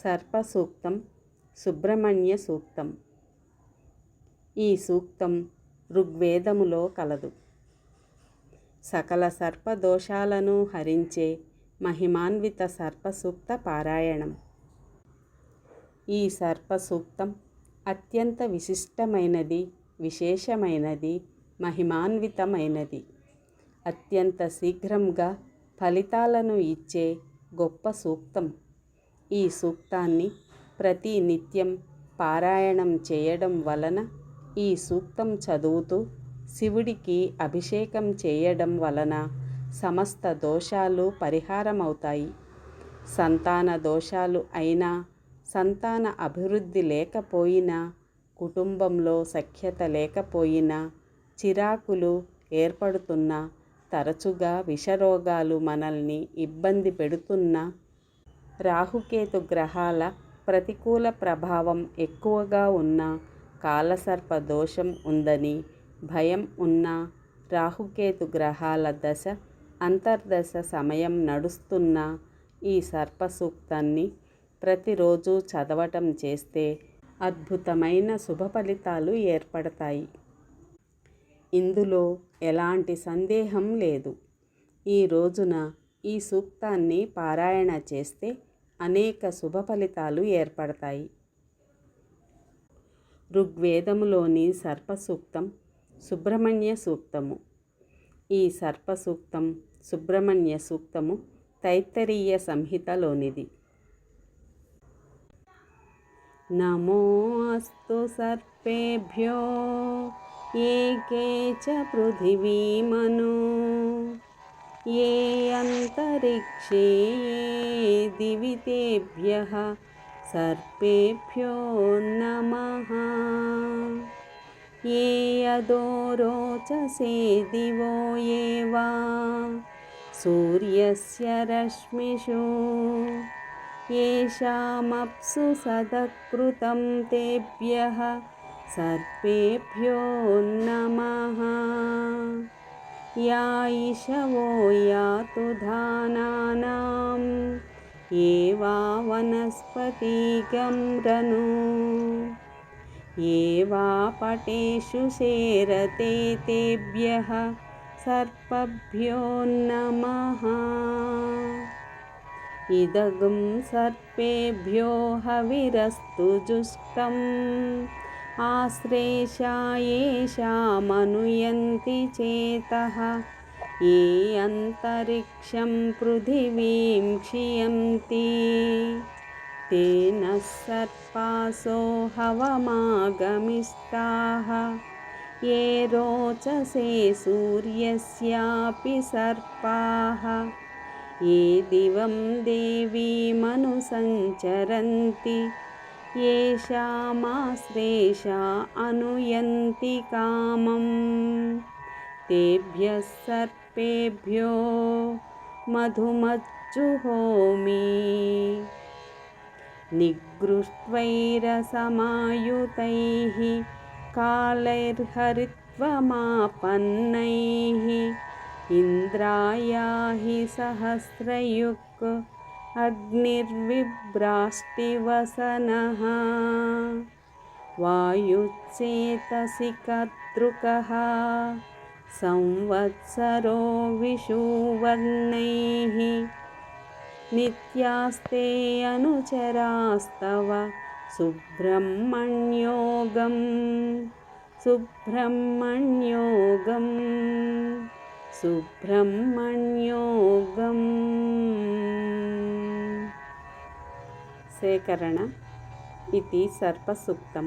సర్పసూక్తం సుబ్రహ్మణ్య సూక్తం. ఈ సూక్తం ఋగ్వేదములో కలదు. సకల సర్పదోషాలను హరించే మహిమాన్విత సర్పసూక్త పారాయణం. ఈ సర్పసూక్తం అత్యంత విశిష్టమైనది, విశేషమైనది, మహిమాన్వితమైనది. అత్యంత శీఘ్రంగా ఫలితాలను ఇచ్చే గొప్ప సూక్తం. ఈ సూక్తాన్ని ప్రతి నిత్యం పారాయణం చేయడం వలన, ఈ సూక్తం చదువుతూ శివుడికి అభిషేకం చేయడం వలన సమస్త దోషాలు పరిహారమవుతాయి. సంతాన దోషాలు అయినా, సంతాన అభివృద్ధి లేకపోయినా, కుటుంబంలో సఖ్యత లేకపోయినా, చిరాకులు ఏర్పడుతున్నా, తరచుగా విషరోగాలు మనల్ని ఇబ్బంది పెడుతున్నా, రాహుకేతు గ్రహాల ప్రతికూల ప్రభావం ఎక్కువగా ఉన్న, కాలసర్ప దోషం ఉందని భయం ఉన్న, రాహుకేతు గ్రహాల దశ అంతర్దశ సమయం నడుస్తున్న ఈ సర్పసూక్తాన్ని ప్రతిరోజు చదవటం చేస్తే అద్భుతమైన శుభ ఫలితాలు ఏర్పడతాయి. ఇందులో ఎలాంటి సందేహం లేదు. ఈ రోజున ఈ సూక్తాన్ని పారాయణ చేస్తే అనేక శుభ ఫలితాలు ఏర్పడతాయి. ఋగ్వేదములోని సర్పసూక్తం సుబ్రహ్మణ్య సూక్తము. ఈ సర్పసూక్తం సుబ్రహ్మణ్య సూక్తము తైత్తరీయ సంహితలోనిది. నమో అస్తు సర్పేభ్యో ఏకే చ పృథివీమనో ఏ అంతరిక్షే ఏ దివి తేభ్యః సర్పేభ్యో నమః. ఏ అదో రోచసే దివో ఏ వా సూర్యస్య రశ్మిషు ఏషామప్సు సదకృతం తేభ్యః సర్పేభ్యో నమః. యా ఇషవో యాతు ధానానాం ఏ వా వనస్పతిగం రను ఏ వా పటేషు శేరతే తేభ్యః సర్పభ్యో నమః. ఇదగుం సర్పేభ్యో హవిరస్తు జుష్టం ఆశ్లేషా యేషామనుయంతి చేతః ఏ అంతరిక్షం పృథివీం క్షియంతి తేన సర్పాసో హవమాగమిష్టాః ఏ రోచసే సూర్యస్యాపి సర్పాః ఏ దివం దేవీమనుసంచరంతి ఏషామాశ్లేషా అనుయంతి కామం తేభ్యః సర్పేభ్యో మధుమజ్జుహోమి. నిగృష్ట్వైరసమాయుతైః కాలైర్హరిత్వమాపన్నైః ఇంద్రాయాహి సహస్రయుక్ అగ్నిర్విభ్రాష్టివసనః వాయుశ్చేతసి కద్రుకః సంవత్సరో విషువర్ణైః నిత్యాస్తే అనుచరాస్తవ సుబ్రహ్మణ్యోగం సుబ్రహ్మణ్యోగం సుబ్రహ్మణ్యోగం. సేకరణ. ఇది సర్పసూక్తం.